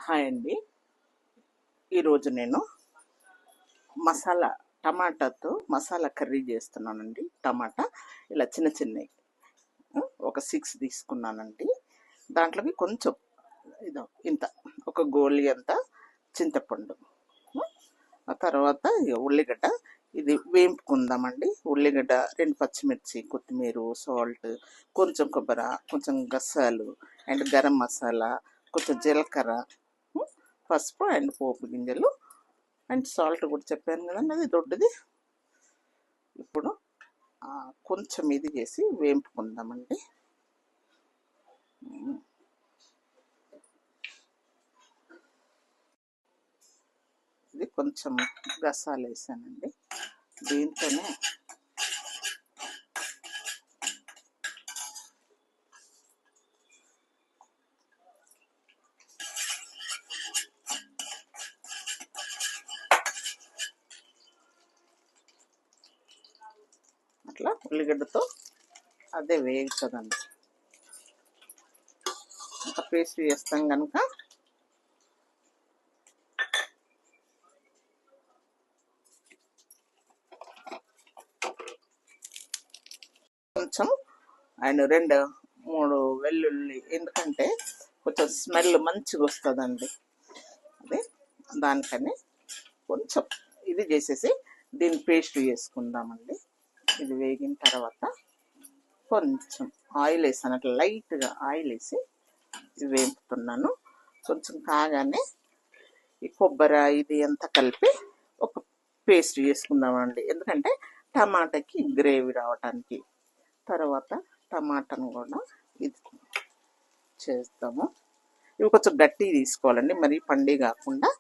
Hi అండి. ఈరోజు నేను మసాలా టమాటాతో మసాలా కర్రీ చేస్తున్నానండి. టమాటా ఇలా చిన్న చిన్నవి ఒక 6 తీసుకున్నానండి. దాంట్లోకి కొంచెం ఇదో ఇంత ఒక గోలి అంత చింతపండు, ఆ తర్వాత ఉల్లిగడ్డ ఇది వేపుకుందామండి. ఉల్లిగడ్డ, 2 పచ్చిమిర్చి, కొత్తిమీర, సాల్ట్, కొంచెం కొబ్బరి, కొంచెం గసాలు అండ్ గరం మసాలా, కొంచెం జీలకర్ర, పసుపు అండ్ పోపు గింజలు అండ్ సాల్ట్ కూడా చెప్పాను కదండి, అది దొడ్డుది. ఇప్పుడు కొంచెం ఇది చేసి వేపుకుందామండి. ఇది కొంచెం గసాలు వేసానండి. దీంతోనే అట్లా ఉల్లిగడ్డతో అదే వేగుతుందండి. ఒక పేస్ట్ చేస్తాం కనుక కొంచెం అండ్ 2-3 వెల్లుల్లి, ఎందుకంటే కొంచెం స్మెల్ మంచిగా వస్తుందండి. అదే దానికని కొంచెం ఇది చేసేసి దీన్ని పేస్ట్ చేసుకుందామండి. ఇది వేగిన తర్వాత కొంచెం ఆయిల్ వేసాను, అట్లా లైట్గా ఆయిల్ వేసి ఇది వేపుతున్నాను. కొంచెం కాగానే ఈ కొబ్బరి ఇది అంతా కలిపి ఒక పేస్ట్ చేసుకుందామండి, ఎందుకంటే టమాటాకి గ్రేవీ రావడానికి. తర్వాత టమాటాను కూడా ఇది చేస్తాము. ఇవి కొంచెం గట్టిగా తీసుకోవాలండి, మరి పండి కాకుండా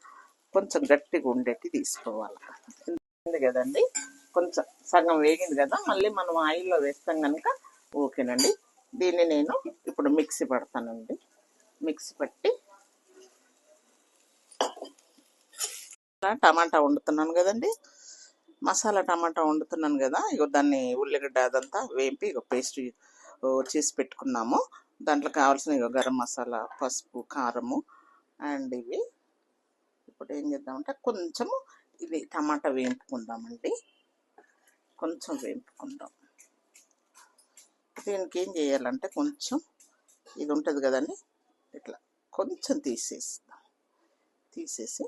కొంచెం గట్టిగా ఉండేటి తీసుకోవాలి. కదండి, కొంచెం సగం వేగింది కదా, మళ్ళీ మనం ఆయిల్లో వేస్తాం కనుక ఓకేనండి. దీన్ని నేను ఇప్పుడు మిక్సీ పడతానండి. మిక్సీ పట్టి టమాటా వండుతున్నాను కదండి, మసాలా టమాటా వండుతున్నాను కదా. ఇగో దాన్ని ఉల్లిగడ్డ అదంతా వేపి ఇక పేస్ట్ చేసి పెట్టుకున్నాము. దాంట్లో కావాల్సిన ఇక గరం మసాలా, పసుపు, కారము అండ్ ఇవి. ఇప్పుడు ఏం చేద్దామంటే కొంచెము ఇది టమాటా వేపుకుందామండి. కొంచెం వేపుకుందాం. దీనికి ఏం చేయాలంటే కొంచెం ఇది ఉంటుంది కదండి, ఇట్లా కొంచెం తీసేస్తాం. తీసేసి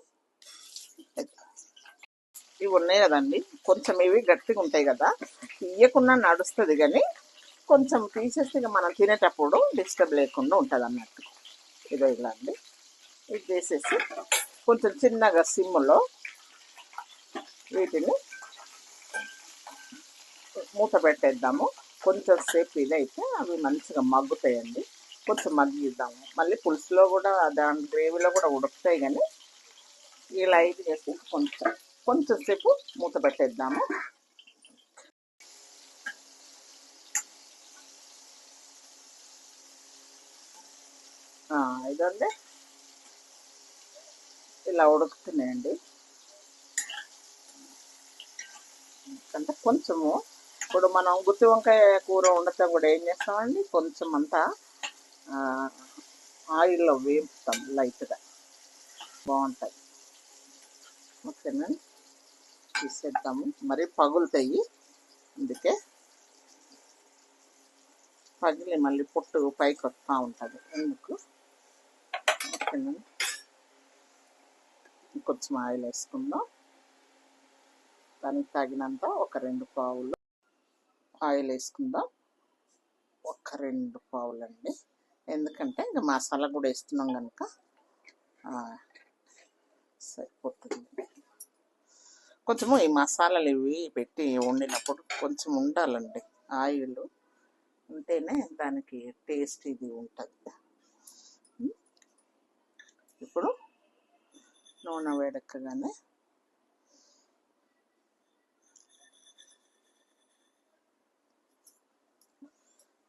ఇవి ఉన్నాయి కదండి, కొంచెం ఇవి గట్టిగా ఉంటాయి కదా, తీయకుండా నడుస్తుంది, కానీ కొంచెం తీసేస్తే ఇక మనం తినేటప్పుడు డిస్టర్బ్ లేకుండా ఉంటుంది అన్నట్టు. ఇదో ఇలా అండి. ఇది చేసేసి కొంచెం చిన్నగా సిమ్లో వీటిని మూత పెట్టేద్దాము. కొంచెం సేపు ఇదైతే అవి మంచిగా మగ్గుతాయండి. కొంచెం మగ్గిద్దాము. మళ్ళీ పులుసులో కూడా దాని గ్రేవీలో కూడా ఉడుకుతాయి, కానీ ఇలా ఇది చేసి కొంచెం సేపు మూత పెట్టేద్దాము. ఇదండి ఇలా ఉడుకుతున్నాయండి. అంటే కొంచెము ఇప్పుడు మనం గుత్తి వంకాయ కూర వండుతాం కూడా ఏం చేస్తామండి, కొంచెం అంతా ఆయిల్లో వేపుతాం లైట్గా, బాగుంటుంది. ఓకేనా, తీసేద్దాము. మరి పగులుతాయి, అందుకే పగిలి మళ్ళీ పొట్టు పైకి వస్తూ ఉంటుంది ఎందుకు. ఓకేనా, కొంచెం ఆయిల్ వేసుకుందాం. దానికి తగినంత ఒక 2 పావులు ఆయిల్ వేసుకుందాం. ఒక 2 పావులండి, ఎందుకంటే ఇంకా మసాలా కూడా వేస్తున్నాం కనుక సరిపోతుంది. కొంచెము ఈ మసాలాలు ఇవి పెట్టి వండినప్పుడు కొంచెం ఉండాలండి, ఆయిల్ ఉంటేనే దానికి టేస్ట్ ఇది ఉంటుంది. ఇప్పుడు నూనె వేడెక్కగానే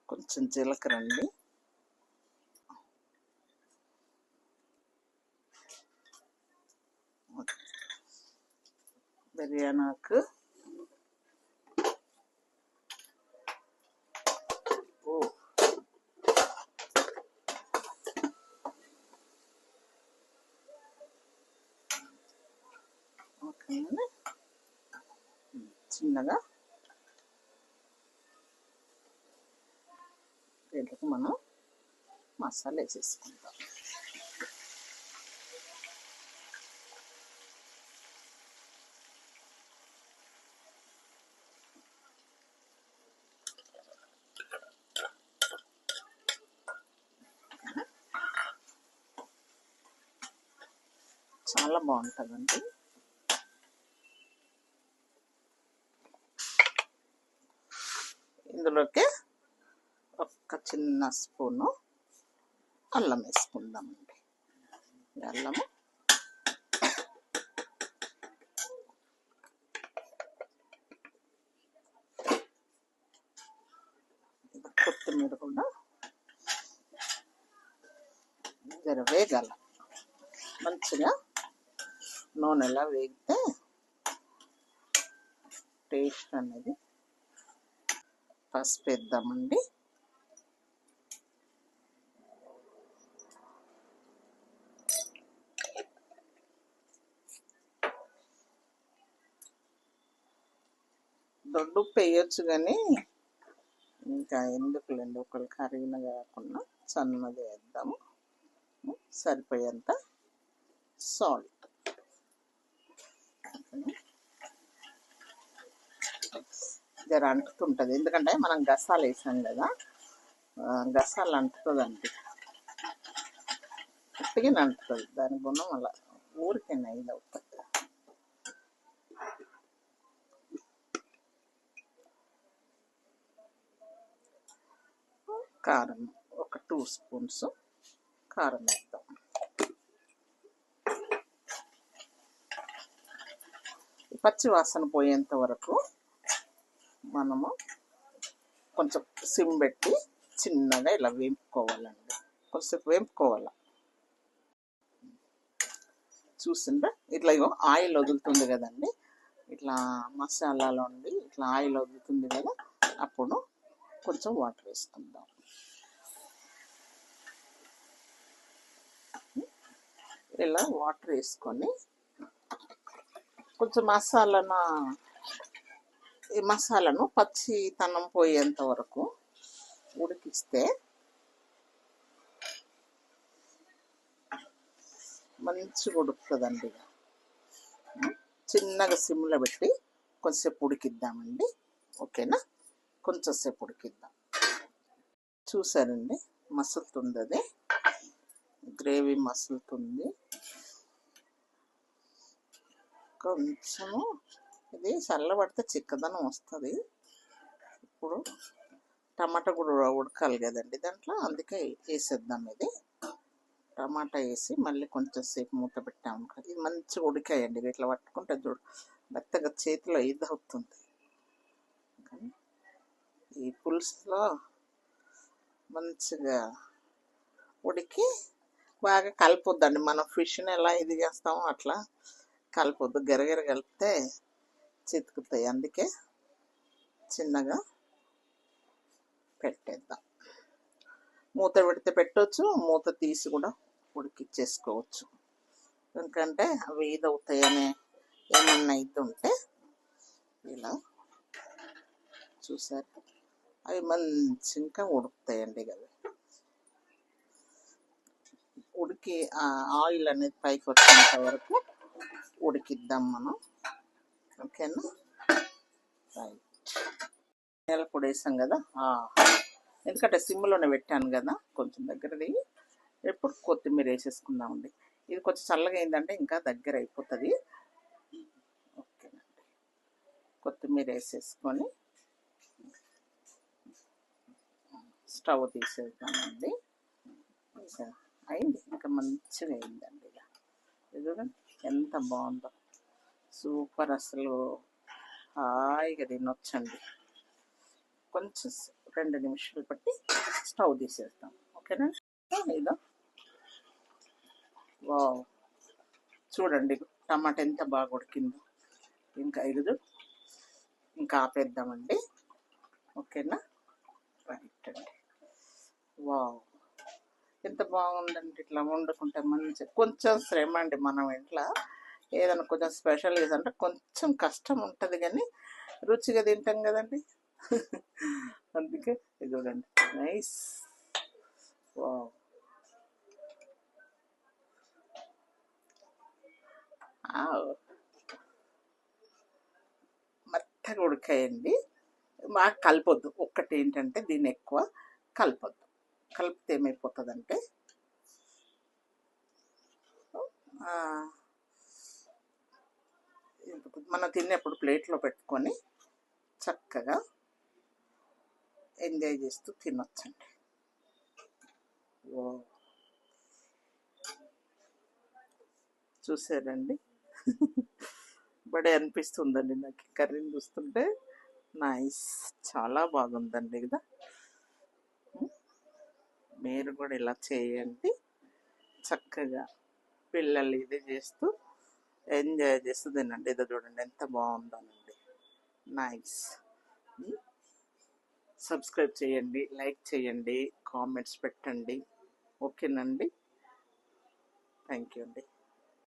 కొంచెం జీలకర్ర అండి, బిర్యానాకు, వేగంగానే చిన్నగా దీంట్లోకి మనం మసాలా వేసేసుకుంటాం. చాలా బాగుంటుందండి. ఇందులోకి ఒక చిన్న స్పూను అల్లం వేసుకుందామండి. అల్లము కొత్తిమీర కూడా జర వేగాల. మంచిగా నూనెలా వేగితే టేస్ట్ అనేది. పసుపు వేద్దామండి. దొడ్డు వేయొచ్చు కానీ ఇంకా ఎందుకులేండి, ఒకళ్ళు కరిగిన కాకుండా సన్నది వేద్దాము. సరిపోయేంత సాల్ట్. జర అంటుతుంటుంది, ఎందుకంటే మనం గసాలు వేసాం కదా, గసాలు అంటుతుందండి. గట్టిగా అంటుతుంది, దాని గుణం అలా ఊరికైనా ఇది అవుతుంది. కారం ఒక 2 స్పూన్స్ కారం వేద్దాం. పచ్చి వాసన పోయేంత వరకు మనము కొంచెం సిమ్ పెట్టి చిన్నగా ఇలా వేపుకోవాలండి. కొంచెంసేపు వేపుకోవాలి. చూసిండ్రా ఇట్లా ఇగో ఆయిల్ వదులుతుంది కదండి, ఇట్లా మసాలాలో ఉండి ఇట్లా ఆయిల్ వదులుతుంది కదా, అప్పుడు కొంచెం వాటర్ వేసుకుందాం. ఇలా వాటర్ వేసుకొని కొంచెం ఈ మసాలాను పచ్చితనం పోయేంత వరకు ఉడికిస్తే మంచిగా ఉడుకుతుందండి. చిన్నగా సిమ్లో పెట్టి కొంచెంసేపు ఉడికిద్దామండి. ఓకేనా, కొంచెంసేపు ఉడికిద్దాం. చూసారండి, మసులుతుంది, అది గ్రేవీ మసులుతుంది. కొంచెము ఇది చల్లబడితే చిక్కదనం వస్తుంది. ఇప్పుడు టమాటా కూడా ఉడకాలి కదండి దాంట్లో, అందుకే వేసేద్దాం. ఇది టమాటా వేసి మళ్ళీ కొంచెం సేపు మూత పెట్టాము. ఇది మంచిగా ఉడికాయండి. ఇట్లా పట్టుకుంటే చూడు మెత్తగా చేతిలో ఇది అవుతుంది. ఈ పులుసులో మంచిగా ఉడికి బాగా కలిపొద్దండి. మనం ఫిష్ని ఎలా ఇది చేస్తామో అట్లా కలపొద్దు, గెరగెర కలిపితే చితుకుతాయి. అందుకే చిన్నగా పెట్టేద్దాం. మూత పెడితే పెట్టవచ్చు, మూత తీసి కూడా ఉడికిచ్చేసుకోవచ్చు. ఎందుకంటే అవి ఇది అవుతాయనే ఏమన్నా ఇది ఉంటే ఇలా చూసారు, అవి మంచిగా ఉడుకుతాయండి కదా. ఉడికి ఆయిల్ అనేది పైకి వచ్చేంత వరకు ఉడికిద్దాం మనం. ఓకేనా, రైట్. నెల పొడి వేసాం కదా, ఎందుకంటే సిమ్లోనే పెట్టాను కదా, కొంచెం దగ్గరది. ఎప్పుడు కొత్తిమీర వేసేసుకుందామండి. ఇది కొంచెం చల్లగా అయిందంటే ఇంకా దగ్గర అయిపోతుంది. ఓకేనండి, కొత్తిమీర వేసేసుకొని స్టవ్ తీసేద్దామండి. ఇంకా అయింది, ఇంకా మంచిగా అయిందండి. ఇది చూడండి ఎంత బాగుందో, సూపర్. అసలు హాయిగా తినొచ్చండి. కొంచెం 2 నిమిషాలు పట్టి స్టవ్ తీసేస్తాం. ఓకేనా, ఇదో వావ్, చూడండి టమాటా ఎంత బాగా ఉడికిందో. ఇంకా ఇది ఇంకా ఆపేద్దామండి. ఓకేనా, రైట్ అండి. వావ్, ఎంత బాగుందండి. ఇట్లా వండుకుంటే మంచి కొంచెం శ్రమ అండి. మనం ఇంట్లో ఏదైనా కొంచెం స్పెషల్ అంటే కొంచెం కష్టం ఉంటుంది కానీ రుచిగా తింటాం కదండి. అందుకే ఇది చూడండి, నైస్. వావ్. ఆవ్. మెత్తగా ఉడికాయండి. బాగా కలపొద్దు. ఒక్కటి ఏంటంటే దీన్ని ఎక్కువ కలపొద్దు. కలిపితే ఏమైపోతుందంటే మనం తినేప్పుడు ప్లేట్లో పెట్టుకొని చక్కగా ఎంజాయ్ చేస్తూ తినొచ్చండి. చూసారండి, బడే అనిపిస్తుందండి నాకు కర్రీని చూస్తుంటే. నైస్, చాలా బాగుందండి కదా. మీరు కూడా ఇలా చేయండి చక్కగా. పిల్లలు ఇది చేస్తూ ఎంజాయ్ చేస్తూ తినండి. ఇదో చూడండి ఎంత బాగుందోనండి. నైస్. సబ్స్క్రైబ్ చేయండి, లైక్ చేయండి, కామెంట్స్ పెట్టండి. ఓకేనండి. థ్యాంక్ యూ అండి.